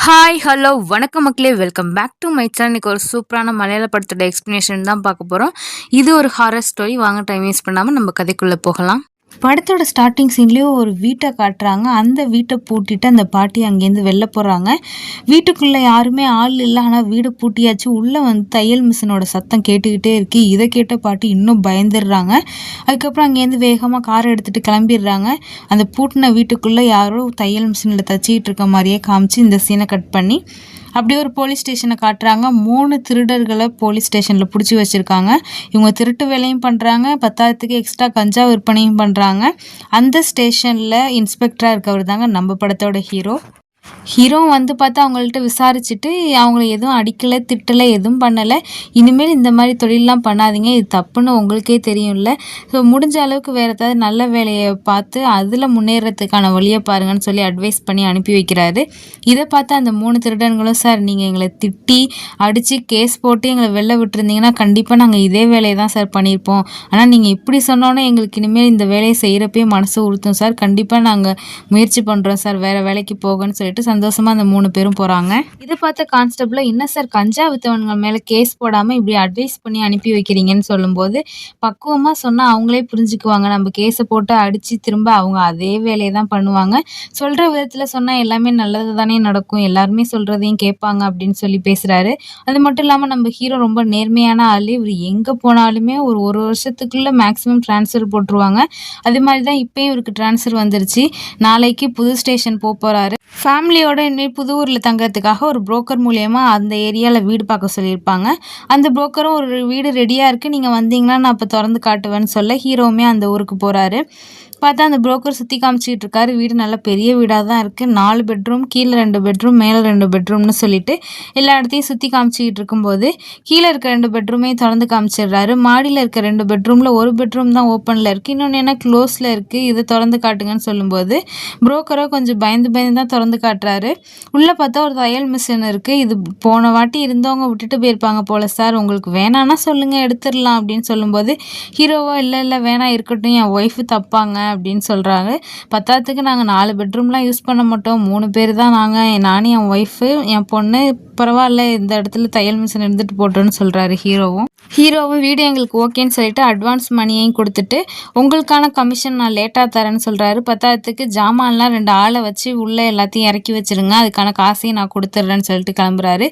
Hi hello வணக்கம் மக்களே, welcome back to my channel. இன்னைக்கு ஒரு சூப்பரான மலையாள படத்தோட எக்ஸ்ப்ளனேஷன் தான் பார்க்க போகிறோம். இது ஒரு ஹாரர் ஸ்டோரி. வாங்க டைம் வேஸ்ட் பண்ணாமல் நம்ம கதைக்குள்ளே போகலாம். படத்தோட ஸ்டார்டிங் சீன்லேயே ஒரு வீட்டை காட்டுறாங்க. அந்த வீட்டை பூட்டிட்டு அந்த பாட்டி அங்கேருந்து வெளில போகிறாங்க. வீட்டுக்குள்ளே யாருமே ஆள் இல்லை, ஆனால் வீடு பூட்டியாச்சு. உள்ளே வந்து தையல் மிஷினோட சத்தம் கேட்டுக்கிட்டே இருக்குது. இதை கேட்ட பாட்டி இன்னும் பயந்துடுறாங்க. அதுக்கப்புறம் அங்கேருந்து வேகமாக காரை எடுத்துகிட்டு கிளம்பிடுறாங்க. அந்த பூட்டின வீட்டுக்குள்ளே யாரோ தையல் மிஷினில் தச்சிக்கிட்டு இருக்க மாதிரியே காமிச்சு இந்த சீனை கட் பண்ணி அப்படியே ஒரு போலீஸ் ஸ்டேஷனை காட்டுறாங்க. 3 திருடர்களை போலீஸ் ஸ்டேஷனில் பிடிச்சி வச்சுருக்காங்க. இவங்க திருட்டு வேலையும் பண்ணுறாங்க, 10,000க்கு எக்ஸ்ட்ரா கஞ்சா விற்பனையும் பண்ணுறாங்க. அந்த ஸ்டேஷனில் இன்ஸ்பெக்டராக இருக்கவர் தாங்க நம்ம படத்தோட ஹீரோ. ஹீரோ வந்து பார்த்தா அவங்கள்ட்ட விசாரிச்சுட்டு அவங்கள எதுவும் அடிக்கலை, திட்டலை, எதுவும் பண்ணலை. இனிமேல் இந்த மாதிரி தொழிலெலாம் பண்ணாதீங்க, இது தப்புன்னு உங்களுக்கே தெரியும்ல. ஸோ முடிஞ்ச அளவுக்கு வேறு ஏதாவது நல்ல வேலையை பார்த்து அதில் முன்னேறதுக்கான வழியை பாருங்கன்னு சொல்லி அட்வைஸ் பண்ணி அனுப்பி வைக்கிறாரு. இதை பார்த்து அந்த 3 திருடன்களும், சார் நீங்கள் எங்களை திட்டி அடித்து கேஸ் போட்டு எங்களை வெளில விட்டுருந்தீங்கன்னா கண்டிப்பாக நாங்கள் இதே வேலையை தான் சார் பண்ணியிருப்போம். ஆனால் நீங்கள் இப்படி சொன்னோன்னே எங்களுக்கு இனிமேல் இந்த வேலையை செய்கிறப்பே மனசு உறுத்தும் சார். கண்டிப்பாக நாங்கள் முயற்சி பண்ணுறோம் சார் வேறு வேலைக்கு போகன்னு சொல்லிட்டு சந்தோஷமா அந்த 3 பேரும் போறாங்க. இதை பார்த்த கான்ஸ்டபிள், என்ன சார் கஞ்சா வித்தவங்க மேல கேஸ் போடாம இப்படி அட்வைஸ் பண்ணி அனுப்பி வைக்கிறீங்கன்னு சொல்லும்போது, பக்குவமா சொன்னா அவங்களே புரிஞ்சுக்குவாங்க. நம்ம கேஸை போட்டு அடிச்சு திரும்ப அவங்க அதே வேலையை தான் பண்ணுவாங்க. சொல்ற விதத்துல சொன்னா எல்லாமே நல்லது தானே நடக்கும், எல்லாருமே சொல்றதையும் கேட்பாங்க அப்படின்னு சொல்லி பேசுறாரு. அது மட்டும் இல்லாம நம்ம ஹீரோ ரொம்ப நேர்மையான ஆளு. இவர் எங்க போனாலுமே ஒரு வருஷத்துக்குள்ள மேக்சிமம் டிரான்ஸ்ஃபர் போட்டுருவாங்க. அது மாதிரி தான் இப்பயும் இவருக்கு டிரான்ஸ்ஃபர் வந்துருச்சு. நாளைக்கு புது ஸ்டேஷன் போறாரு. ஃபேமிலியோட இனிமேல் புது ஊரில் தங்குறதுக்காக ஒரு புரோக்கர் மூலயமா அந்த ஏரியாவில் வீடு பார்க்க சொல்லியிருப்பாங்க. அந்த புரோக்கரும் ஒரு வீடு ரெடியாக இருக்குது, நீங்கள் வந்தீங்கன்னா நான் அப்போ திறந்து காட்டுவேன்னு சொல்ல ஹீரோவுமே அந்த ஊருக்கு போகிறாரு. பார்த்தா அந்த புரோக்கர் சுற்றி காமிச்சிக்கிட்டு இருக்காரு. வீடு நல்ல பெரிய வீடாக தான் இருக்குது. 4 பெட்ரூம், கீழே 2 பெட்ரூம், மேலே 2 பெட்ரூம்னு சொல்லிட்டு எல்லா இடத்தையும் சுற்றி காமிச்சிக்கிட்டு இருக்கும்போது கீழே இருக்க 2 பெட்ரூமே திறந்து காமிச்சிடுறாரு. மாடியில் இருக்க 2 பெட்ரூமில் ஒரு பெட்ரூம் தான் ஓப்பனில் இருக்குது, இன்னொன்று என்ன க்ளோஸில் இருக்குது, இதை திறந்து காட்டுங்கன்னு சொல்லும்போது புரோக்கரோ கொஞ்சம் பயந்து தான் திறந்து காட்டுறாரு. உள்ளே பார்த்தா ஒரு தையல் மிஷின் இருக்குது. இது போன வாட்டி இருந்தவங்க விட்டுட்டு போயிருப்பாங்க போல சார், உங்களுக்கு வேணான்னா சொல்லுங்கள் எடுத்துடலாம் அப்படின்னு சொல்லும்போது ஹீரோவோ இல்லை வேணாம் இருக்கட்டும், என் ஒய்ஃபு தப்பாங்க அப்படின்னு சொல்கிறாங்க. 10,000க்கு நாங்கள் 4 பெட்ரூம்லாம் யூஸ் பண்ண மாட்டோம், 3 பேர் தான் நாங்கள், நானும் என் ஒய்ஃபு என் பொண்ணு, பரவாயில்ல இந்த இடத்துல தையல் மிஷின் இருந்துட்டு போட்டோன்னு சொல்கிறாரு ஹீரோவும் வீடு எங்களுக்கு ஓகேன்னு சொல்லிட்டு அட்வான்ஸ் மணியையும் கொடுத்துட்டு உங்களுக்கான கமிஷன் நான் லேட்டாக தரேன்னு சொல்கிறாரு. 10,000க்கு ஜாமான்லாம் 2 ஆளை வச்சு உள்ளே எல்லாத்தையும் இறக்கி வச்சுருங்க, அதுக்கான காசையும் நான் கொடுத்துட்றேன்னு சொல்லிட்டு கிளம்புறாரு.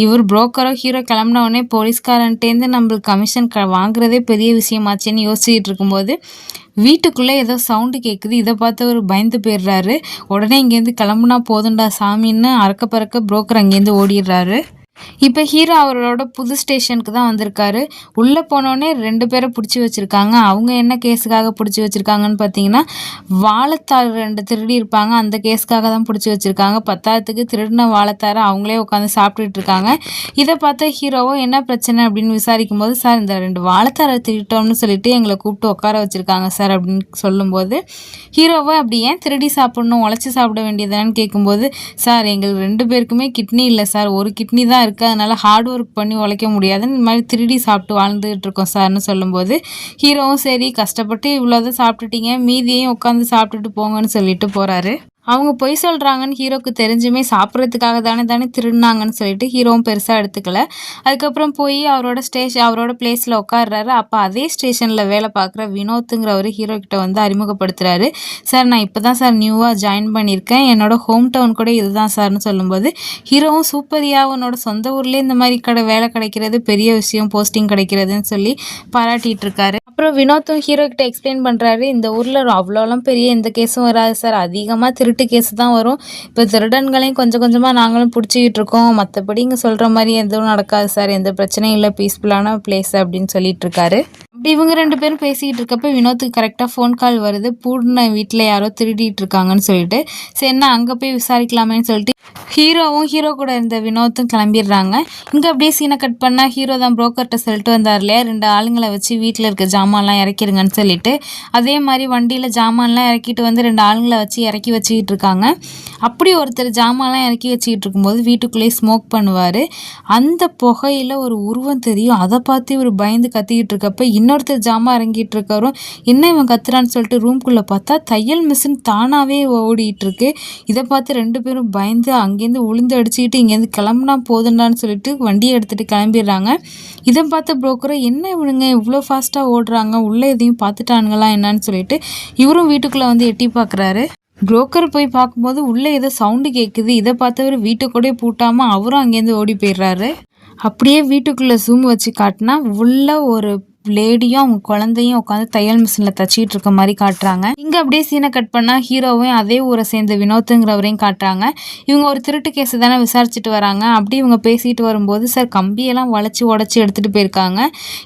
இவர் புரோக்கரோ ஹீரோ கிளம்புன உடனே போலீஸ்காரன்ட்டேருந்து நம்மளுக்கு கமிஷன் வாங்குறதே பெரிய விஷயமாச்சுன்னு யோசிச்சுட்டு இருக்கும்போது வீட்டுக்குள்ளே ஏதோ சவுண்டு கேட்குது. இதை பார்த்து அவர் பயந்து போயிடுறாரு. உடனே இங்கேருந்து கிளம்புனா போதுண்டா சாமின்னு அறக்க பறக்க புரோக்கர் அங்கேருந்து ஓடிடுறாரு. இப்போ ஹீரோ அவரோட புது ஸ்டேஷனுக்கு தான் வந்திருக்காரு. உள்ளே போனோடனே 2 பேரை பிடிச்சி வச்சுருக்காங்க. அவங்க என்ன கேஸுக்காக பிடிச்சி வச்சுருக்காங்கன்னு பார்த்தீங்கன்னா, வாழைத்தார் 2 திருடி இருப்பாங்க, அந்த கேஸுக்காக தான் பிடிச்சி வச்சுருக்காங்க. 10,000க்கு திருடின வாழைத்தாரை அவங்களே உட்காந்து சாப்பிட்டுட்டு இருக்காங்க. இதை பார்த்த ஹீரோவோ என்ன பிரச்சனை அப்படின்னு விசாரிக்கும் போது, சார் இந்த 2 வாழைத்தாரை திருட்டோம்னு சொல்லிட்டு எங்களை கூப்பிட்டு உட்கார வச்சுருக்காங்க சார் அப்படின்னு சொல்லும்போது ஹீரோவோ அப்படி ஏன் திருடி சாப்பிடணும், உழைச்சி சாப்பிட வேண்டியதான்னு கேட்கும்போது, சார் எங்களுக்கு 2 பேருக்குமே கிட்னி இல்லை சார், ஒரு கிட்னி தான் இருக்குது, அதனால ஹார்ட் ஒர்க் பண்ணி உழைக்க முடியாதுன்னு இந்த மாதிரி திருடி சாப்பிட்டு வாழ்ந்துகிட்டு இருக்கோம் சார்னு சொல்லும்போது ஹீரோவும் சரி கஷ்டப்பட்டு இவ்வளோதான் சாப்பிட்டுட்டீங்க, மீதியையும் உட்காந்து சாப்பிட்டுட்டு போங்கன்னு சொல்லிட்டு போகிறாரு. அவங்க பொய் சொல்கிறாங்கன்னு ஹீரோக்கு தெரிஞ்சுமே சாப்பிட்றதுக்காக தானே திருடினாங்கன்னு சொல்லிட்டு ஹீரோவும் பெருசாக எடுத்துக்கல. அதுக்கப்புறம் போய் அவரோட பிளேஸில் உட்காடுறாரு. அப்போ அதே ஸ்டேஷனில் வேலை பார்க்குற வினோத்துங்கிறவர் ஹீரோ கிட்ட வந்து அறிமுகப்படுத்துகிறாரு. சார் நான் இப்போ தான் சார் நியூவாக ஜாயின் பண்ணியிருக்கேன், என்னோட ஹோம் டவுன் கூட இதுதான் சார்னு சொல்லும்போது ஹீரோவும் சூப்பரியா, உன்னோட சொந்த ஊர்லேயே இந்த மாதிரி வேலை கிடைக்கிறது பெரிய விஷயம், போஸ்டிங் கிடைக்கிறதுன்னு சொல்லி பாராட்டிகிட்டு இருக்காரு. அப்புறம் வினோத்தும் ஹீரோ கிட்ட எக்ஸ்பிளைன் பண்ணுறாரு, இந்த ஊரில் அவ்வளோலாம் பெரிய எந்த கேஸும் வராது சார், அதிகமாக திருட்டு கேஸ் தான் வரும். இப்போ திருடன்களையும் கொஞ்சம் கொஞ்சமாக நாங்களும் பிடிச்சிக்கிட்டு இருக்கோம், மற்றபடி இங்கே சொல்கிற மாதிரி எதுவும் நடக்காது சார், எந்த பிரச்சனையும் இல்லை, பீஸ்ஃபுல்லான பிளேஸ் அப்படின்னு சொல்லிட்டு இருக்காரு. அப்படி இவங்க 2 பேரும் பேசிக்கிட்டு இருக்கப்ப வினோத்துக்கு கரெக்டாக ஃபோன் கால் வருது. பூர்ண வீட்டில் யாரோ திருடிட்டு இருக்காங்கன்னு சொல்லிட்டு சரி என்ன அங்கே போய் விசாரிக்கலாமேன்னு சொல்லிட்டு ஹீரோவும் ஹீரோ கூட இருந்த வினோத்தும் கிளம்பிடுறாங்க. இங்கே அப்படியே சீனை கட் பண்ணால் ஹீரோ தான் புரோக்கர்கிட்ட சொல்லிட்டு வந்தார் இல்லையா, 2 ஆளுங்களை வச்சு வீட்டில் இருக்க ஜாமான்லாம் இறக்கிருங்கன்னு சொல்லிட்டு அதே மாதிரி வண்டியில் ஜாமான்லாம் இறக்கிட்டு வந்து 2 ஆளுங்களை வச்சு இறக்கி வச்சுக்கிட்டு இருக்காங்க. அப்படி ஒருத்தர் ஜாமான்லாம் இறக்கி வச்சுக்கிட்டு இருக்கும்போது வீட்டுக்குள்ளேயே ஸ்மோக் பண்ணுவார். அந்த புகையில் ஒரு உருவம் தெரியும். அதை பார்த்து இவர் பயந்து கத்திக்கிட்டு இருக்கப்ப இன்னொருத்தர் ஜாமான் இறங்கிட்டு இருக்காரும். என்ன இவன் கத்துறான்னு சொல்லிட்டு ரூம்குள்ளே பார்த்தா தையல் மிஷின் தானாகவே ஓடிட்டு இருக்கு. இதை பார்த்து 2 பேரும் பயந்து அங்கேருந்து அங்கேருந்து உளுந்து அடிச்சுக்கிட்டு இங்கேருந்து கிளம்புனா போதுண்டான்னு சொல்லிட்டு வண்டியை எடுத்துகிட்டு கிளம்பிடுறாங்க. இதை பார்த்த புரோக்கரை என்ன இவனுங்க இவ்வளோ ஃபாஸ்ட்டாக ஓடுறாங்க, உள்ளே எதையும் பார்த்துட்டானுங்களா என்னன்னு சொல்லிட்டு இவரும் வீட்டுக்குள்ளே வந்து எட்டி பார்க்குறாரு. புரோக்கர் போய் பார்க்கும்போது உள்ளே ஏதோ சவுண்டு கேட்குது. இதை பார்த்தவர் வீட்டுக்கூடயே பூட்டாமல் அவரும் அங்கேருந்து ஓடி போயிடுறாரு. அப்படியே வீட்டுக்குள்ளே ஜூம் வச்சு காட்டினா உள்ள ஒரு லேடியும் அவங்க குழந்தையும் உட்காந்து தையல் மிஷினில் தச்சிக்கிட்டு இருக்க மாதிரி காட்டுறாங்க. இங்கே அப்படியே சீனை கட் பண்ணால் ஹீரோவையும் அதே ஊரை சேர்ந்த வினோத்துங்கிறவரையும் காட்டுறாங்க. இவங்க ஒரு திருட்டு கேஸ் தானே விசாரிச்சுட்டு வராங்க. அப்படி இவங்க பேசிட்டு வரும்போது, சார் கம்பியெல்லாம் வளைச்சி உடச்சி எடுத்துகிட்டு போயிருக்காங்க,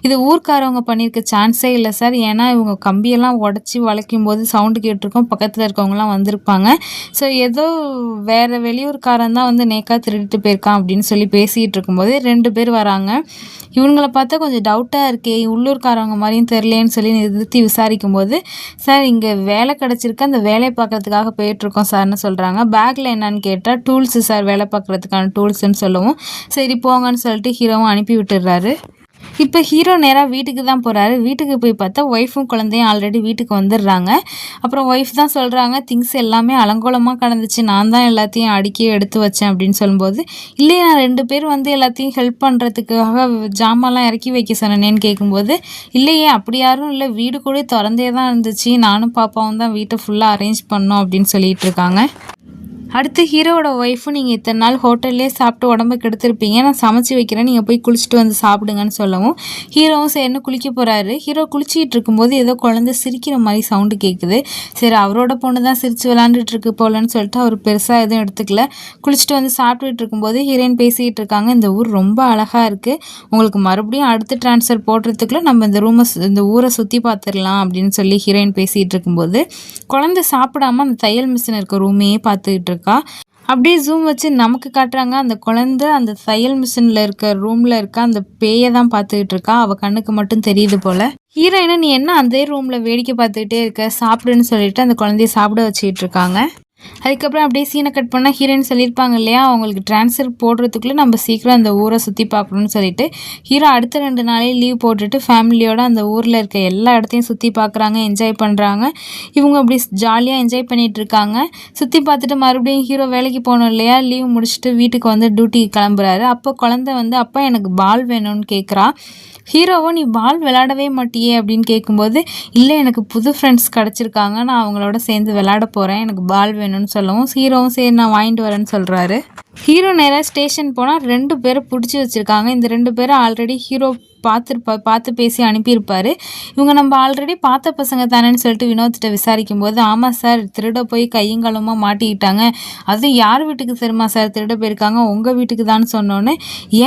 இது ஊர்க்காரவங்க பண்ணியிருக்க சான்ஸே இல்லை சார், ஏன்னா இவங்க கம்பியெல்லாம் உடச்சி வளைக்கும் போது சவுண்டு கேட்டிருக்கோம், பக்கத்தில் இருக்கவங்களாம் வந்திருப்பாங்க, ஸோ ஏதோ வேறு வெளியூர்காரன் தான் வந்து நேக்காக திருடிட்டு போயிருக்கான் அப்படின்னு சொல்லி பேசிகிட்டு இருக்கும்போது 2 பேர் வராங்க. இவங்கள பார்த்தா கொஞ்சம் டவுட்டாக இருக்கே, உள்ளூர்காரவங்க மாதிரியும் தெரியலேன்னு சொல்லி நிறுத்தி விசாரிக்கும் போது, சார் இங்கே வேலை கிடச்சிருக்கு, அந்த வேலையை பார்க்குறதுக்காக போயிட்டுருக்கோம் சார்னு சொல்கிறாங்க. பேக்கில் என்னன்னு கேட்டால் டூல்ஸு சார், வேலை பார்க்குறதுக்கான டூல்ஸுன்னு சொல்லவும் சரி போங்கன்னு சொல்லிட்டு ஹீரோவும் அனுப்பி விட்டுடுறாரு. இப்போ ஹீரோ நேராக வீட்டுக்கு தான் போகிறாரு. வீட்டுக்கு போய் பார்த்தா ஒய்ஃபும் குழந்தையும் ஆல்ரெடி வீட்டுக்கு வந்துடுறாங்க. அப்புறம் ஒய்ஃப் தான் சொல்கிறாங்க, திங்ஸ் எல்லாமே அலங்கோலமாக கிடந்துச்சு, நான் தான் எல்லாத்தையும் அடுக்கி எடுத்து வச்சேன் அப்படின்னு சொல்லும்போது, இல்லையே நான் 2 பேர் வந்து எல்லாத்தையும் ஹெல்ப் பண்ணுறதுக்காக ஜாமான்லாம் இறக்கி வைக்க சொன்னேன்னு கேட்கும்போது, இல்லையே அப்படி யாரும் இல்லை, வீடு கூட திறந்தே தான் இருந்துச்சு, நானும் பாப்பாவும் தான் வீட்டை ஃபுல்லாக அரேஞ்ச் பண்ணோம் அப்படின்னு சொல்லிட்டு இருக்காங்க. அடுத்து ஹீரோவோட ஒய்ஃபும், நீங்கள் இத்தனை நாள் ஹோட்டல்லே சாப்பிட்டு உடம்பு கெடுத்துருப்பீங்க, நான் சமைச்சு வைக்கிறேன், நீங்கள் போய் குளிச்சுட்டு வந்து சாப்பிடுங்கன்னு சொல்லவும் ஹீரோவும் சரின்னு குளிக்க போகிறாரு. ஹீரோ குளிச்சிக்கிட்டு இருக்கும்போது ஏதோ குழந்தை சிரிக்கிற மாதிரி சவுண்டு கேட்குது. சரி அவரோட பொண்ணு தான் சிரித்து விளாண்டுட்டு இருக்கு போலன்னு சொல்லிட்டு அவர் பெருசாக எதுவும் எடுத்துக்கல. குளிச்சுட்டு வந்து சாப்பிட்டுட்டு இருக்கும்போது ஹீரோயின் பேசிக்கிட்டு இருக்காங்க, இந்த ஊர் ரொம்ப அழகாக இருக்குது, உங்களுக்கு மறுபடியும் அடுத்து ட்ரான்ஸ்ஃபர் போடுறதுக்குள்ளே நம்ம இந்த ஊரை சுற்றி பார்த்துடலாம் அப்படின்னு சொல்லி ஹீரோயின் பேசிகிட்டு இருக்கும்போது குழந்தை சாப்பிடாம அந்த தையல் மிஷின் இருக்க ரூமையே பார்த்துக்கிட்டு இருக்கு. அப்படியே ஜூம் வச்சு நமக்கு காட்டுறாங்க, அந்த குழந்தை அந்த தையல் மிஷினில் இருக்க ரூமில் இருக்க அந்த பேயை தான் பார்த்துக்கிட்டு இருக்கா. அவள் கண்ணுக்கு மட்டும் தெரியுது போல். ஹீரோயினை நீ என்ன அந்த ரூமில் வேடிக்கை பார்த்துக்கிட்டே இருக்க, சாப்பிடுன்னு சொல்லிட்டு அந்த குழந்தைய சாப்பிட வச்சுக்கிட்டு இருக்காங்க. அதுக்கப்புறம் அப்படியே சீனை கட் பண்ணால் ஹீரோயின் சொல்லியிருப்பாங்க இல்லையா, அவங்களுக்கு ட்ரான்ஸ்ஃபர் போடுறதுக்குள்ளே நம்ம சீக்கிரம் அந்த ஊரை சுற்றி பார்க்கணுன்னு சொல்லிட்டு ஹீரோ அடுத்த 2 நாளே லீவ் போட்டுட்டு ஃபேமிலியோடு அந்த ஊரில் இருக்க எல்லா இடத்தையும் சுற்றி பார்க்குறாங்க, என்ஜாய் பண்ணுறாங்க. இவங்க அப்படி ஜாலியாக என்ஜாய் பண்ணிகிட்டு இருக்காங்க. சுற்றி பார்த்துட்டு மறுபடியும் ஹீரோ வேலைக்கு போகணும் இல்லையா, லீவ் முடிச்சுட்டு வீட்டுக்கு வந்து டியூட்டிக்கு கிளம்புறாரு. அப்போ குழந்தை வந்து அப்பா எனக்கு பால் வேணும்னு கேட்குறா. ஹீரோவோ நீ பால் விளையாடவே மாட்டியே அப்படின்னு கேட்கும்போது, இல்லை எனக்கு புது ஃப்ரெண்ட்ஸ் கிடச்சிருக்காங்க, நான் அவங்களோட சேர்ந்து விளையாட போகிறேன், எனக்கு பால் வேணும்னு சொல்லவும் ஹீரோவும் சரி நான் வாங்கிட்டு வரேன்னு சொல்கிறாரு. ஹீரோ நேராக ஸ்டேஷன் போனால் 2 பேரை பிடிச்சி வச்சுருக்காங்க. இந்த 2 பேரை ஆல்ரெடி ஹீரோ பார்த்து பேசி அனுப்பியிருப்பார். இவங்க நம்ம ஆல்ரெடி பார்த்த பசங்க தானேன்னு சொல்லிட்டு வினோத்திட்ட விசாரிக்கும் போது, ஆமாம் சார் திருட போய் கையங்காலமாக மாட்டிக்கிட்டாங்க, அதுவும் யார் வீட்டுக்கு தெரியுமா சார் திருட போயிருக்காங்க, உங்கள் வீட்டுக்கு தான் சொன்னோன்னே,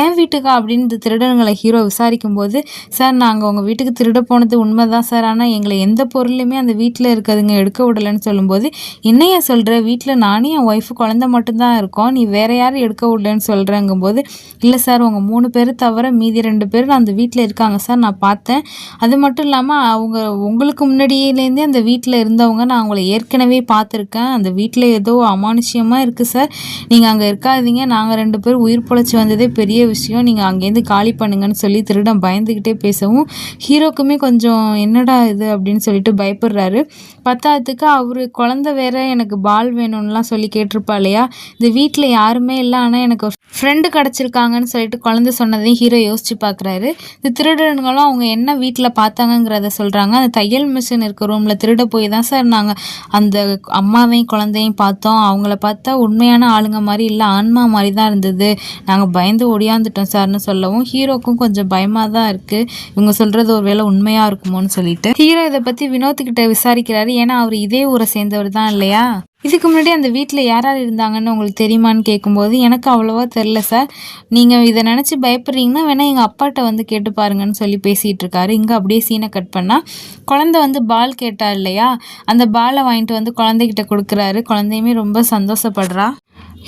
ஏன் வீட்டுக்கா அப்படின்னு இந்த திருடனுங்களை ஹீரோ விசாரிக்கும் போது, சார் நாங்கள் உங்கள் வீட்டுக்கு திருட போனது உண்மை தான் சார், ஆனால் எங்களை எந்த பொருளுமே அந்த வீட்டில் இருக்கிறதுங்க எடுக்க விடலைன்னு சொல்லும்போது, என்னையா சொல்கிற, வீட்டில் நானே என் ஒய்ஃபு குழந்தை மட்டும்தான் இருக்கோம், நீ வேறு யாரும் எடுக்க விடலன்னு சொல்கிறேங்கும்போது, இல்லை சார் உங்கள் 3 பேர் தவிர மீதி 2 பேர் நான் அந்த வீட்டில் இருக்காங்க சார், நான் பார்த்தேன், அது மட்டும் இல்லாமல் அவங்க உங்களுக்கு முன்னாடியிலேருந்தே அந்த வீட்டில் இருந்தவங்க, நான் அவங்கள ஏற்கனவே பார்த்துருக்கேன், அந்த வீட்டில் ஏதோ அமானுஷ்யமாக இருக்குது சார், நீங்கள் அங்கே இருக்காதீங்க, நாங்கள் 2 பேர் உயிர் பொழைச்சி வந்ததே பெரிய விஷயம், நீங்கள் அங்கேருந்து காலி பண்ணுங்கன்னு சொல்லி திருடன் பயந்துக்கிட்டே பேசவும் ஹீரோக்குமே கொஞ்சம் என்னடா இது அப்படின்னு சொல்லிட்டு பயப்படுறாரு. பத்தாவதுக்கு அவர் குழந்தை வேற எனக்கு பால் வேணும்னுலாம் சொல்லி கேட்டிருப்பா இல்லையா, இந்த வீட்டில் யாருமே இல்லை, ஆனால் எனக்கு ஃப்ரெண்டு கிடச்சிருக்காங்கன்னு சொல்லிட்டு குழந்தை சொன்னதையும் ஹீரோ யோசிச்சு பார்க்குறாரு. இந்த திருடனுங்களும் அவங்க என்ன வீட்டில் பார்த்தாங்கங்கிறத சொல்கிறாங்க. அந்த தையல் மிஷின் இருக்க ரூமில் திருட போய் தான் சார் நாங்கள் அந்த அம்மாவையும் குழந்தையும் பார்த்தோம், அவங்கள பார்த்தா உண்மையான ஆளுங்க மாதிரி இல்லை, ஆன்மா மாதிரி தான் இருந்தது, நாங்கள் பயந்து ஒடியாந்துட்டோம் சார்னு சொல்லவும் ஹீரோக்கும் கொஞ்சம் பயமாக தான் இருக்குது, இவங்க சொல்கிறது ஒரு வேளை உண்மையாக இருக்குமோன்னு சொல்லிட்டு ஹீரோ இதை பற்றி வினோத்துக்கிட்ட விசாரிக்கிறாரு. ஏன்னா அவர் இதே ஊரை சேர்ந்தவர் தான் இல்லையா. இதுக்கு முன்னாடி அந்த வீட்டில் யார் யார் இருந்தாங்கன்னு உங்களுக்கு தெரியுமான்னு கேட்கும்போது, எனக்கு அவ்வளோவா தெரில சார், நீங்கள் இதை நினச்சி பயப்படுறீங்கன்னா வேணால் எங்கள் அப்பாட்ட வந்து கேட்டு பாருங்கன்னு சொல்லி பேசிகிட்டு இருக்காரு. இங்கே அப்படியே சீனை கட் பண்ணால் குழந்தை வந்து பால் கேட்டா இல்லையா, அந்த பாலை வாங்கிட்டு வந்து குழந்தைகிட்ட கொடுக்குறாரு. குழந்தையுமே ரொம்ப சந்தோஷப்படுறா.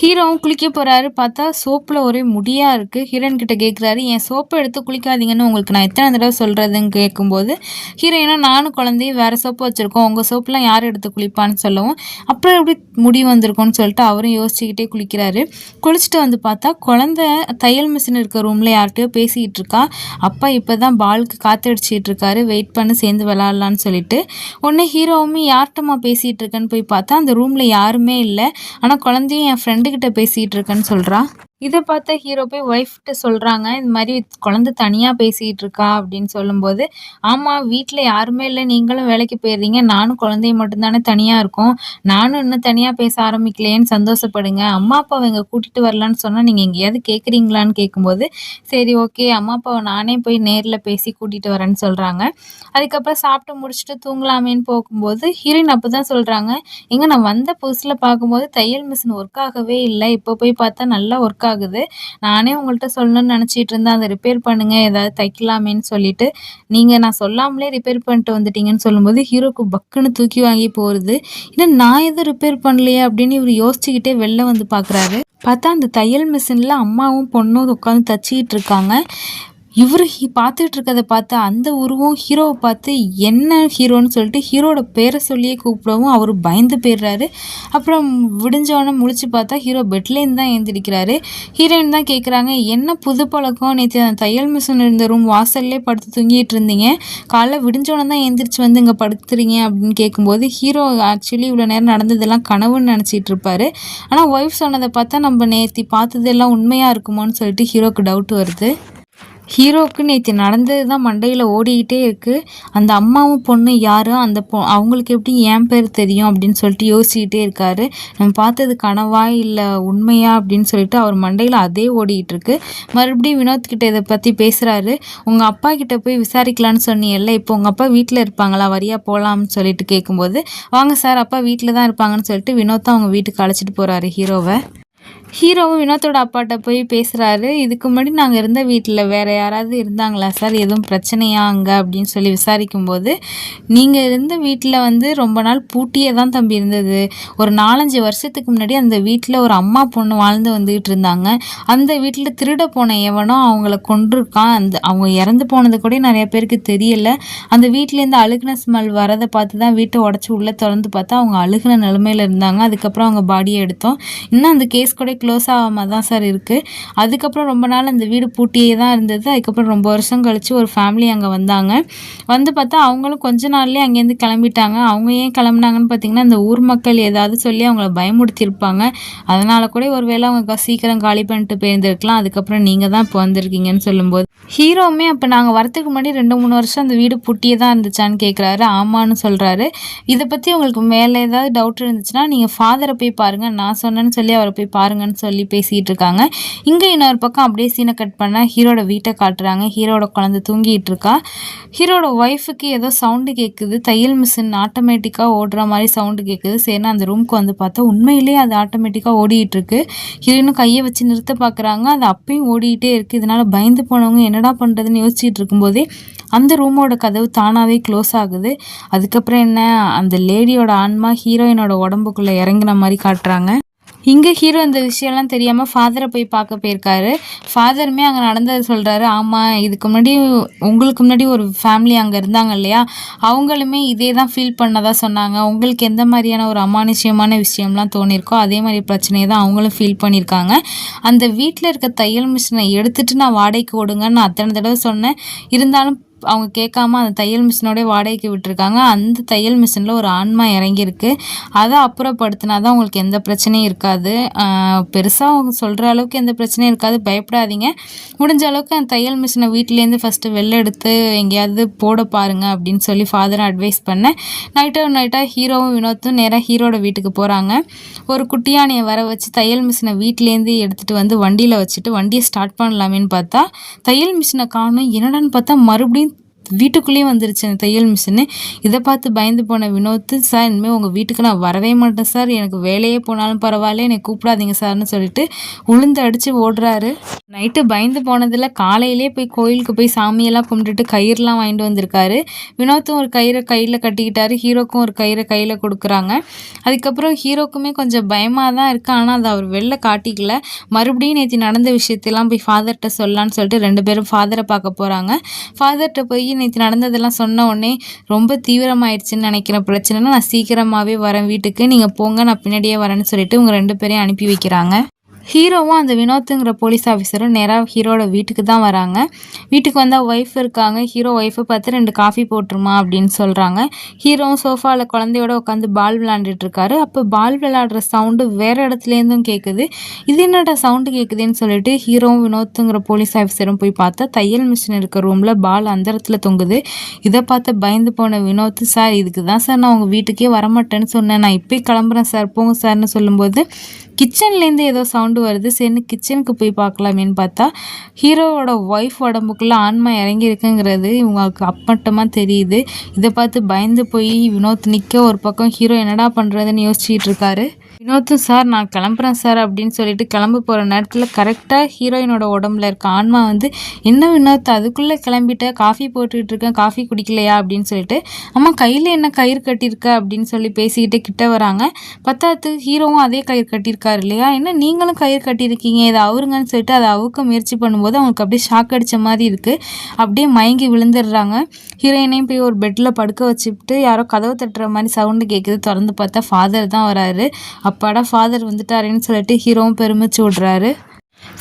ஹீரோவும் குளிக்க போகிறாரு. பார்த்தா சோப்பில் ஒரே முடியாக இருக்குது. ஹீரோயின் கிட்ட கேட்குறாரு, என் சோப்பை எடுத்து குளிக்காதீங்கன்னு உங்களுக்கு நான் எத்தனை தடவை சொல்கிறதுன்னு கேட்கும்போது, ஹீரோயினா நானும் குழந்தையும் வேறு சோப்பு வச்சுருக்கோம், உங்கள் சோப்புலாம் யார் எடுத்து குளிப்பான்னு சொல்லவும், அப்புறம் எப்படி முடி வந்திருக்கோன்னு சொல்லிட்டு அவரும் யோசிச்சுக்கிட்டே குளிக்கிறாரு. குளிச்சுட்டு வந்து பார்த்தா குழந்தை தையல் மிஷின் இருக்க ரூமில் யார்கிட்டயோ பேசிக்கிட்டு இருக்கா. அப்பா இப்போ தான் பாலுக்கு காத்தடிச்சிட்டு இருக்காரு, வெயிட் பண்ணி சேர்ந்து விளாட்லான்னு சொல்லிட்டு. உடனே ஹீரோவுமே யார்கிட்டமா பேசிகிட்டு இருக்கேன்னு போய் பார்த்தா அந்த ரூமில் யாருமே இல்லை, ஆனால் குழந்தையும் என் ஃப்ரெண்டு ஃப்ரெண்டுக்கிட்ட பேசிகிட்டு இருக்கேன்னு சொல்கிறா. இதை பார்த்த ஹீரோ போய் ஒய்ஃப்கிட்ட சொல்கிறாங்க, இது மாதிரி குழந்தை தனியாக பேசிகிட்டு இருக்கா அப்படின்னு சொல்லும்போது, ஆமாம் வீட்டில் யாருமே இல்லை, நீங்களும் வேலைக்கு போயிடுறீங்க, நானும் குழந்தையும் மட்டும்தானே தனியாக இருக்கோம், நானும் இன்னும் தனியாக பேச ஆரம்பிக்கலையேன்னு சந்தோஷப்படுங்க. அம்மா அப்பாவை இங்கே கூட்டிகிட்டு வரலான்னு சொன்னால் நீங்கள் எங்கேயாவது கேட்குறீங்களான்னு கேட்கும்போது, சரி ஓகே அம்மா அப்பாவை நானே போய் நேரில் பேசி கூட்டிகிட்டு வரேன்னு சொல்கிறாங்க. அதுக்கப்புறம் சாப்பிட்டு முடிச்சுட்டு தூங்கலாமேன்னு போகும்போது ஹீரோயின் அப்போ தான் சொல்கிறாங்க, எங்கே நான் வந்த புதுசில் பார்க்கும்போது தையல் மிஷின் ஒர்க் ஆகவே இல்லை, இப்போ போய் பார்த்தா நல்லா ஒர்க் ஆகுது, நானே உங்கள்கிட்ட சொல்லணும்னு நினச்சிட்டு இருந்தேன், அதை ரிப்பேர் பண்ணுங்க ஏதாவது தைக்கலாமேன்னு சொல்லிட்டு நீங்கள் நான் சொல்லாமலே ரிப்பேர் பண்ணிட்டு வந்துட்டீங்கன்னு சொல்லும்போது ஹீரோக்கு பக்குன்னு தூக்கி வாங்கி போகிறது. ஏன்னா நான் எதுவும் ரிப்பேர் பண்ணலையே அப்படின்னு இவர் யோசிச்சுக்கிட்டே வெளில வந்து பார்க்குறாரு. பார்த்தா அந்த தையல் மிஷினில் அம்மாவும் பொண்ணும் உட்காந்து தச்சிக்கிட்டு இருக்காங்க. இவர் பார்த்துட்டு இருக்கதை பார்த்து அந்த உருவம் ஹீரோவை பார்த்து என்ன ஹீரோன்னு சொல்லிட்டு ஹீரோட பேரை சொல்லியே கூப்பிடவும் அவர் பயந்து போயிடுறாரு. அப்புறம் விடிஞ்சவொடனே முழிச்சு பார்த்தா ஹீரோ பெட்லேருந்து தான் எழுந்திரிக்கிறாரு. ஹீரோயின் தான் கேட்குறாங்க, என்ன புது பழக்கம், நேற்று அந்த தையல் மிஷின் இருந்த ரூம் வாசல்லே படுத்து தூங்கிட்டு இருந்தீங்க, காலைல விடிஞ்சவொடனே தான் எழுந்திரிச்சு வந்து இங்கே படுத்துறீங்க அப்படின்னு கேட்கும்போது ஹீரோ ஆக்சுவலி இவ்வளோ நேரம் நடந்ததெல்லாம் கனவுன்னு நினச்சிட்டு இருப்பாரு. ஆனால் ஒய்ஃப் சொன்னதை பார்த்தா நம்ம நேற்று பார்த்ததெல்லாம் உண்மையாக இருக்குமோன்னு சொல்லிட்டு ஹீரோக்கு டவுட் வருது. ஹீரோவுக்கு நேற்று நடந்தது தான் மண்டையில் ஓடிக்கிட்டே இருக்குது. அந்த அம்மாவும் பொண்ணு யார், அந்த அவங்களுக்கு எப்படி என் பேர் தெரியும் அப்படின்னு சொல்லிட்டு யோசிச்சுக்கிட்டே இருக்காரு. நம்ம பார்த்தது கனவா இல்லை உண்மையா அப்படின்னு சொல்லிட்டு அவர் மண்டையில் அதே ஓடிக்கிட்டு இருக்கு. மறுபடியும் வினோத் கிட்ட இதை பற்றி பேசுகிறாரு. உங்கள் அப்பா கிட்ட போய் விசாரிக்கலான்னு சொன்னீங்கல்ல, இப்போ உங்கள் அப்பா வீட்டில் இருப்பாங்களா, வரியா போகலாம்னு சொல்லிட்டு கேட்கும்போது, வாங்க சார் அப்பா வீட்டில் தான் இருப்பாங்கன்னு சொல்லிட்டு வினோத் அவங்க வீட்டுக்கு அழைச்சிட்டு போகிறாரு ஹீரோவை. ஹீரோவும் வினோத்தோட அப்பாட்ட போய் பேசுகிறாரு. இதுக்கு முன்னாடி நாங்கள் இருந்த வீட்டில் வேறு யாராவது இருந்தாங்களா சார், எதுவும் பிரச்சனையா அங்கே அப்படின்னு சொல்லி விசாரிக்கும்போது, நீங்கள் இருந்த வீட்டில் வந்து ரொம்ப நாள் பூட்டியே தான் தம்பி இருந்தது, ஒரு 4-5 வருஷத்துக்கு முன்னாடி அந்த வீட்டில் ஒரு அம்மா பொண்ணு வாழ்ந்து வந்துக்கிட்டு இருந்தாங்க, அந்த வீட்டில் திருட போன எவனோ அவங்கள கொண்டிருக்கான், அவங்க இறந்து போனது கூட நிறைய பேருக்கு தெரியலை, அந்த வீட்டிலேருந்து அழுகுன ஸ்மெல் வரதை பார்த்து தான் வீட்டை உடச்சி உள்ளே திறந்து பார்த்தா அவங்க அழுகுன நிலமையில் இருந்தாங்க, அதுக்கப்புறம் அவங்க பாடியை எடுத்தோம், இன்னும் அந்த கேஸ் கூட க்ளோஸ் ஆகாமல் தான் சார் இருக்குது, அதுக்கப்புறம் ரொம்ப நாள் அந்த வீடு பூட்டியே தான் இருந்தது, அதுக்கப்புறம் ரொம்ப வருஷம் கழித்து ஒரு ஃபேமிலி அங்கே வந்தாங்க, வந்து பார்த்தா அவங்களும் கொஞ்ச நாள்லேயே அங்கேருந்து கிளம்பிட்டாங்க, அவங்க ஏன் கிளம்புனாங்கன்னு பார்த்தீங்கன்னா அந்த ஊர் மக்கள் ஏதாவது சொல்லி அவங்கள பயமுடுத்தியிருப்பாங்க, அதனால் கூட ஒரு வேளை அவங்க சீக்கிரம் காலி பண்ணிட்டு போயிருந்துருக்கலாம், அதுக்கப்புறம் நீங்கள் தான் இப்போ வந்திருக்கீங்கன்னு சொல்லும்போது ஹீரோவுமே அப்போ நாங்கள் வரத்துக்கு முன்னாடி 2-3 வருஷம் அந்த வீடு பூட்டியே தான் இருந்துச்சான்னு கேட்குறாரு. ஆமான்னு சொல்கிறாரு. இதை பற்றி உங்களுக்கு மேலே ஏதாவது டவுட் இருந்துச்சுன்னா நீங்கள் ஃபாதரை போய் பாருங்கள், நான் சொன்னேன்னு சொல்லி அவரை போய் பாருங்கன்னு சொல்லி பேசிகிட்டு இருக்காங்க. இங்கே இன்னொரு பக்கம் அப்படியே சீனை கட் பண்ணால் ஹீரோட வீட்டை காட்டுறாங்க. ஹீரோட குழந்தை தூங்கிட்டு இருக்கா. ஹீரோட ஒய்ஃபுக்கு ஏதோ சவுண்டு கேட்குது, தையல் மிஷின் ஆட்டோமேட்டிக்காக ஓடுற மாதிரி சவுண்டு கேட்குது. சரினா அந்த ரூமுக்கு வந்து பார்த்தா உண்மையிலேயே அது ஆட்டோமேட்டிக்காக ஓடிக்கிட்டு இருக்கு. ஹீரோயினும் கையை வச்சு நிறுத்த பார்க்குறாங்க, அது அப்பயும் ஓடிக்கிட்டே இருக்குது. இதனால் பயந்து போனவங்க என்னடா பண்ணுறதுன்னு யோசிச்சுட்டு இருக்கும்போதே அந்த ரூமோட கதவு தானாகவே க்ளோஸ் ஆகுது. அதுக்கப்புறம் என்ன, அந்த லேடியோட ஆன்மா ஹீரோயினோட உடம்புக்குள்ளே இறங்கின மாதிரி காட்டுறாங்க. இங்கே ஹீரோ இந்த விஷயம்லாம் தெரியாமல் ஃபாதரை போய் பார்க்க போயிருக்காரு. ஃபாதருமே அங்கே நடந்தது சொல்கிறாரு. ஆமாம், இதுக்கு முன்னாடி உங்களுக்கு முன்னாடி ஒரு ஃபேமிலி அங்கே இருந்தாங்க இல்லையா, அவங்களுமே இதே தான் ஃபீல் பண்ணதாக சொன்னாங்க. உங்களுக்கு எந்த மாதிரியான ஒரு அமானுஷ்யமான விஷயம்லாம் தோணியிருக்கோ அதே மாதிரி பிரச்சனையை தான் அவங்களும் ஃபீல் பண்ணியிருக்காங்க. அந்த வீட்டில் இருக்க தையல் மிஷினை எடுத்துகிட்டு நான் வாடகைக்கு ஓடுங்கன்னு நான் அத்தனை தடவை சொன்னேன், இருந்தாலும் அவங்க கேட்காம அந்த தையல் மிஷினோடய வாடகைக்கு விட்டுருக்காங்க. அந்த தையல் மிஷினில் ஒரு ஆன்மா இறங்கியிருக்கு, அதை அப்புறப்படுத்தினா தான் உங்களுக்கு எந்த பிரச்சனையும் இருக்காது, பெருசாக அவங்க சொல்கிற அளவுக்கு எந்த பிரச்சனையும் இருக்காது, பயப்படாதீங்க, முடிஞ்ச அளவுக்கு அந்த தையல் மிஷினை வீட்டிலேருந்து ஃபஸ்ட்டு வெளில எடுத்து எங்கேயாவது போட பாருங்கள் அப்படின்னு சொல்லி ஃபாதரை அட்வைஸ் பண்ணேன். நைட்டாக ஹீரோவும் வினோத்தும் நேராக ஹீரோட வீட்டுக்கு போகிறாங்க. ஒரு குட்டியானையை வர வச்சு தையல் மிஷினை வீட்டிலேருந்து எடுத்துகிட்டு வந்து வண்டியில் வச்சுட்டு வண்டியை ஸ்டார்ட் பண்ணலாமேன்னு பார்த்தா தையல் மிஷினை காணும். என்னடான்னு பார்த்தா மறுபடியும் வீட்டுக்குள்ளேயே வந்துருச்சு அந்த தையல் மிஷினு. இதை பார்த்து பயந்து போன வினோத்து, சார் இனிமேல் உங்கள் வீட்டுக்கு நான் வரவே மாட்டேன் சார், எனக்கு வேலையே போனாலும் பரவாயில்ல, என்னை கூப்பிடாதீங்க சார்னு சொல்லிட்டு உளுந்து அடித்து ஓடுறாரு. நைட்டு பயந்து போனதில் காலையிலே போய் கோயிலுக்கு போய் சாமியெல்லாம் கும்பிட்டுட்டு கயிறுலாம் வாங்கிட்டு வந்திருக்காரு. வினோத்தும் ஒரு கயிறை கையில் கட்டிக்கிட்டாரு, ஹீரோக்கும் ஒரு கயிறை கையில் கொடுக்குறாங்க. அதுக்கப்புறம் ஹீரோக்குமே கொஞ்சம் பயமாக தான் இருக்குது, ஆனால் அதை அவர் வெளில காட்டிக்கல. மறுபடியும் நேற்று நடந்த விஷயத்தெல்லாம் போய் ஃபாதர்கிட்ட சொல்லலான்னு சொல்லிட்டு 2 பேரும் ஃபாதரை பார்க்க போகிறாங்க. ஃபாதர்கிட்ட போய் நேற்று நடந்ததெல்லாம் சொன்ன உடனே, ரொம்ப தீவிரமாயிடுச்சுன்னு நினைக்கிற பிரச்சனைனா நான் சீக்கிரமாகவே வரேன் வீட்டுக்கு, நீங்கள் போங்க நான் பின்னாடியே வரேன்னு சொல்லிட்டு உங்கள் 2 பேரையும் அனுப்பி வைக்கிறாங்க. ஹீரோவும் அந்த வினோத்துங்கிற போலீஸ் ஆஃபீஸரும் நேராக ஹீரோட வீட்டுக்கு தான் வராங்க. வீட்டுக்கு வந்தால் ஒய்ஃப் இருக்காங்க. ஹீரோ ஒய்ஃபை பார்த்து 2 காஃபி போட்டுருமா அப்படின்னு சொல்கிறாங்க. ஹீரோவும் சோஃபாவில் குழந்தையோட உட்காந்து பால் விளையாண்டுட்டு இருக்காரு. அப்போ பால் விளையாடுற சவுண்டு வேறு இடத்துலேருந்தும் கேட்குது. இது என்னடா சவுண்டு கேட்குதுன்னு சொல்லிட்டு ஹீரோவும் வினோத்துங்கிற போலீஸ் ஆஃபீஸரும் போய் பார்த்தா தையல் மிஷின் இருக்க ரூமில் பால் அந்த இடத்துல தொங்குது. இதை பார்த்து பயந்து போன வினோத், சார் இதுக்கு தான் சார் நான் உங்கள் வீட்டுக்கே வரமாட்டேன்னு சொன்னேன், நான் இப்போயே கிளம்புறேன் சார், போங்க சார்னு சொல்லும்போது கிச்சன்லேருந்து ஏதோ சவுண்டு வருது. சரின்னு கிச்சனுக்கு போய் பார்க்கலாமேன்னு பார்த்தா ஹீரோவோட ஒய்ஃப் உடம்புக்குள்ளே ஆன்மா இறங்கியிருக்குங்கிறது இவங்களுக்கு அப்பட்டமாக தெரியுது. இதை பார்த்து பயந்து போய் வினோத் நிற்க, ஒரு பக்கம் ஹீரோ என்னடா பண்ணுறதுன்னு யோசிச்சுட்டு இருக்காரு. வினோத்தும், சார் நான் கிளம்புறேன் சார் அப்படின்னு சொல்லிட்டு கிளம்ப போகிற நேரத்தில் கரெக்டாக ஹீரோயினோட உடம்புல இருக்க ஆன்மா வந்து, என்ன வினோத் அதுக்குள்ளே கிளம்பிட்ட, காஃபி போட்டுக்கிட்டு இருக்கேன், காஃபி குடிக்கலையா அப்படின்னு சொல்லிட்டு, அம்மா கையில் என்ன கயிறு கட்டியிருக்க அப்படின்னு சொல்லி பேசிக்கிட்டு கிட்ட வராங்க. பத்தாத்து ஹீரோவும் அதே கயிறு கட்டியிருக்காரு இல்லையா, என்ன நீங்களும் கயிறு கட்டியிருக்கீங்க, இதை அவருங்கன்னு சொல்லிட்டு அதை அவுக்க முயற்சி பண்ணும்போது அவங்களுக்கு அப்படியே ஷாக் அடித்த மாதிரி இருக்குது. அப்படியே மயங்கி விழுந்துடுறாங்க. ஹீரோயினையும் போய் ஒரு பெட்டில் படுக்க வச்சுட்டு யாரோ கதவு தட்டுற மாதிரி சவுண்டு கேட்குது. திறந்து பார்த்தா ஃபாதர் தான் வராரு. அப்பாடா ஃபாதர் வந்துட்டாருன்னு சொல்லிட்டு ஹீரோவும் பெருமிச்சு விடுறாரு.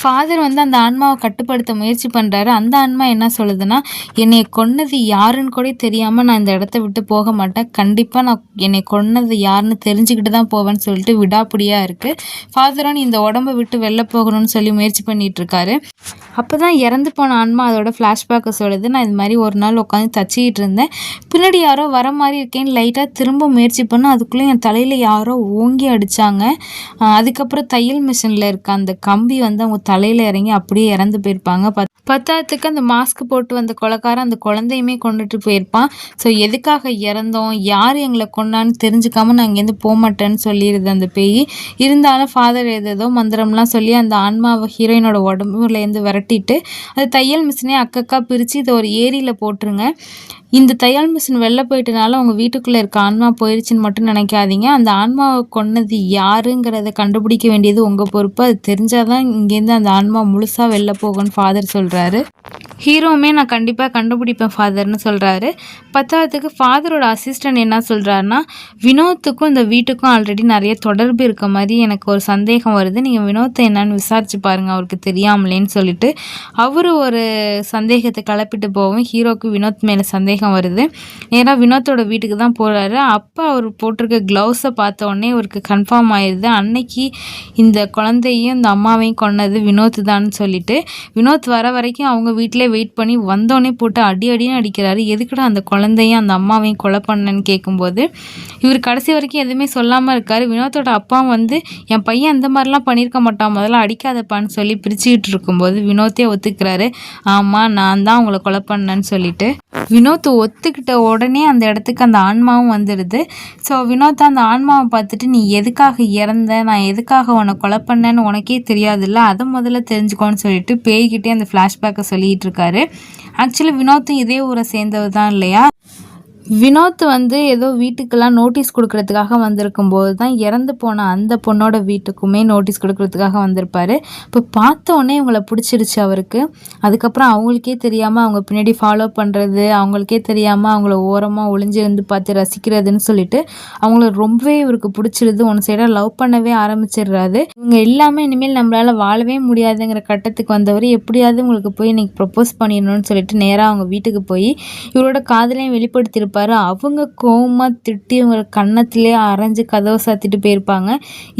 ஃபாதர் வந்து அந்த ஆன்மாவை கட்டுப்படுத்த முயற்சி பண்ணுறாரு. அந்த ஆன்மா என்ன சொல்லுதுன்னா, என்னை கொன்னது யாருன்னு கூட தெரியாமல் நான் இந்த இடத்த விட்டு போக மாட்டேன், கண்டிப்பாக நான் என்னை கொன்னது யாருன்னு தெரிஞ்சுக்கிட்டு தான் போவேன்னு சொல்லிட்டு விடாப்பிடியாக இருக்குது. ஃபாதரும் இந்த உடம்பை விட்டு வெளில போகணும்னு சொல்லி முயற்சி பண்ணிகிட்ருக்காரு. அப்போ தான் இறந்து போன ஆன்மா அதோட ஃப்ளாஷ்பேக்கை சொல்லுது. நான் இது மாதிரி ஒரு நாள் உட்காந்து தச்சிக்கிட்டு இருந்தேன், பின்னாடி யாரோ வர மாதிரி இருக்கேன்னு லைட்டாக திரும்ப முயற்சி பண்ண, அதுக்குள்ளே என் தலையில் யாரோ ஓங்கி அடித்தாங்க. அதுக்கப்புறம் தையல் மிஷினில் இருக்க அந்த கம்பி வந்து அவங்க தலையில் இறங்கி அப்படியே இறந்து போயிருப்பாங்க. பத்தாத்துக்கு அந்த மாஸ்க் போட்டு வந்த கொலைக்காரன் அந்த குழந்தையுமே கொண்டுட்டு போயிருப்பான். ஸோ எதுக்காக இறந்தோம், யார் எங்களை கொண்டான்னு தெரிஞ்சுக்காம நான் இங்கேருந்து போக மாட்டேன்னு சொல்லிடுது அந்த பேய். இருந்தாலும் ஃபாதர் ஏதோ மந்திரம்லாம் சொல்லி அந்த ஆன்மாவை ஹீரோயினோட உடம்புலேருந்து விரட்டிட்டு அந்த தையல் மிஷினே அக்கக்கா பிரித்து இதை ஒரு ஏரியில் போட்டுருங்க. இந்த தையல் மிஷின் வெளில போயிட்டனால உங்கள் வீட்டுக்குள்ளே இருக்க ஆன்மா போயிடுச்சுன்னு மட்டும் நினைக்காதீங்க. அந்த ஆன்மாவை கொன்னது யாருங்கிறத கண்டுபிடிக்க வேண்டியது உங்கள் பொறுப்பு. அது தெரிஞ்சாதான் இங்கேருந்து அந்த ஆன்மா முழுசாக வெளில போகும்னு ஃபாதர் சொல்கிறாரு. ஹீரோவுமே நான் கண்டிப்பாக கண்டுபிடிப்பேன் ஃபாதர்னு சொல்கிறாரு. பத்தாவதுக்கு ஃபாதரோட அசிஸ்டன்ட் என்ன சொல்கிறாருன்னா, வினோத்துக்கும் இந்த வீட்டுக்கும் ஆல்ரெடி நிறைய தொடர்பு இருக்க மாதிரி எனக்கு ஒரு சந்தேகம் வருது, நீங்கள் வினோத்தை என்னன்னு விசாரிச்சு பாருங்கள் அவருக்கு தெரியாமலேன்னு சொல்லிட்டு அவர் ஒரு சந்தேகத்தை கிளப்பிட்டு போகவும் ஹீரோக்கு வினோத் மேலே சந்தேகம் வருது. நேராக வினோத்தோட வீட்டுக்கு தான் போகிறாரு. அப்போ அவர் போட்டிருக்க க்ளவுஸை பார்த்த உடனே அவருக்கு கன்ஃபார்ம் ஆயிடுது, அன்னைக்கு இந்த குழந்தையும் இந்த அம்மாவையும் கொன்னது வினோத் தான் சொல்லிட்டு வினோத் வர வரைக்கும் அவங்க வீட்டில் வெயிட் பண்ணி வந்தோடனே போட்டு அடின்னு அடிக்கிறாரு. எதுக்குடா அந்த குழந்தையும் அந்த அம்மாவையும் கொலை பண்ணன்னு கேட்கும்போது இவர் கடைசி வரைக்கும் எதுவுமே சொல்லாமல் இருக்காரு. வினோத்தோட அப்பா வந்து என் பையன் அந்த மாதிரிலாம் பண்ணியிருக்க மாட்டான், முதல்ல அடிக்காதப்பான்னு சொல்லி பிரிச்சுக்கிட்டு இருக்கும்போது வினோத்தே ஒத்துக்கிறாரு, ஆமாம் நான் தான் அவங்கள கொலை பண்ணேன்னு சொல்லிட்டு. வினோத் ஒத்துக்கிட்ட உடனே அந்த இடத்துக்கு அந்த ஆன்மாவும் வந்துடுது. ஸோ வினோத் அந்த ஆன்மாவை பார்த்துட்டு, நீ எதுக்காக இறந்த, நான் எதுக்காக உன்னை கொலை பண்ணேன்னு உனக்கே தெரியாதுல்ல, அதை முதல்ல தெரிஞ்சுக்கோன்னு சொல்லிட்டு பேய்கிட்டே அந்த ஃப்ளாஷ்பேக்கை சொல்லிகிட்டு இருக்காரு. ஆக்சுவலி வினோத்தும் இதே ஊரை சேர்ந்தவர் தான் இல்லையா. வினோத் வந்து ஏதோ வீட்டுக்கெல்லாம் நோட்டீஸ் கொடுக்கறதுக்காக வந்திருக்கும் போது தான் இறந்து போன அந்த பொண்ணோட வீட்டுக்குமே நோட்டீஸ் கொடுக்கறதுக்காக வந்திருப்பார். இப்போ பார்த்தோன்னே இவங்களை பிடிச்சிருச்சு அவருக்கு. அதுக்கப்புறம் அவங்களுக்கே தெரியாமல் அவங்க பின்னாடி ஃபாலோ பண்ணுறது, அவங்களுக்கே தெரியாமல் அவங்கள ஓரமாக ஒளிஞ்சிருந்து பார்த்து ரசிக்கிறதுன்னு சொல்லிட்டு அவங்கள ரொம்பவே இவருக்கு பிடிச்சிருது. ஒன்று சைடாக லவ் பண்ணவே ஆரம்பிச்சிடுறாரு. இவங்க எல்லாமே இனிமேல் நம்மளால் வாழவே முடியாதுங்கிற கட்டத்துக்கு வந்தவர் எப்படியாவது உங்களுக்கு போய் இன்னைக்கு ப்ரப்போஸ் பண்ணிடணும்னு சொல்லிட்டு நேராக அவங்க வீட்டுக்கு போய் இவரோட காதலையும் வெளிப்படுத்தியிருப்பார். அவங்க கோவமா திட்டி இவங்க கன்னத்திலே அரைஞ்சு கதவை சாத்திட்டு போயிருப்பாங்க.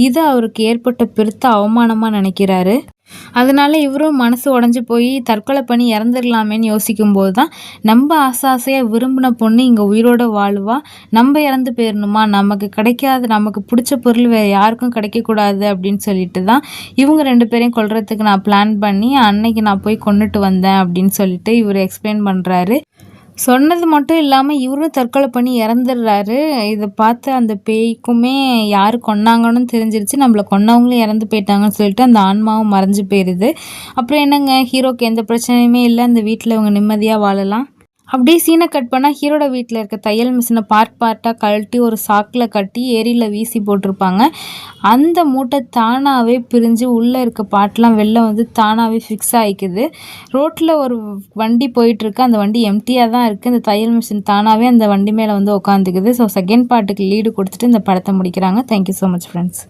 இது அவருக்கு ஏற்பட்ட பெருத்த அவமானமா நினைக்கிறாரு. அதனால இவரும் மனசு உடஞ்சி போய் தற்கொலை பண்ணி இறந்துடலாமேன்னு யோசிக்கும் போது தான், நம்ம ஆசையாக விரும்பின பொண்ணு இங்கே உயிரோட வாழுவா, நம்ம இறந்து போயிடணுமா, நமக்கு கிடைக்காது, நமக்கு பிடிச்ச பொருள் வேறு யாருக்கும் கிடைக்கக்கூடாது அப்படின்னு சொல்லிட்டு தான் இவங்க 2 பேரையும் கொல்றதுக்கு நான் பிளான் பண்ணி அன்னைக்கு நான் போய் கொண்டுட்டு வந்தேன் அப்படின்னு சொல்லிட்டு இவர் எக்ஸ்பிளைன் பண்ணுறாரு. சொன்னது மட்டும் இல்லாமல் இவரும் தற்கொலை பண்ணி இறந்துடுறாரு. இதை பார்த்து அந்த பேய்க்குமே யார் கொன்னாங்கன்னு தெரிஞ்சிருச்சு, நம்மளை கொன்னவங்களும் இறந்து போயிட்டாங்கன்னு சொல்லிட்டு அந்த ஆன்மாவும் மறைஞ்சு போயிடுது. அப்புறம் என்னங்க, ஹீரோக்கு எந்த பிரச்சனையுமே இல்லை, அந்த வீட்டில் அவங்க நிம்மதியாக வாழலாம். அப்படியே சீனை கட் பண்ணால் ஹீரோட வீட்டில் இருக்க தையல் மிஷினை பார்ட்டாக கழட்டி ஒரு சாக்கில் கட்டி ஏரியில் வீசி போட்டிருப்பாங்க. அந்த மூட்டை தானாகவே பிரிஞ்சு உள்ளே இருக்க பாட்டெலாம் வெளில வந்து தானாகவே ஃபிக்ஸ் ஆகிக்குது. ரோட்டில் ஒரு வண்டி போயிட்டுருக்கு, அந்த வண்டி எம்டியாக தான் இருக்குது. இந்த தையல் மிஷின் தானாகவே அந்த வண்டி மேலே வந்து உட்காந்துக்குது. ஸோ செகண்ட் பார்ட்டுக்கு லீடு கொடுத்துட்டு இந்த படத்தை முடிக்கிறாங்க. Thank you so much friends.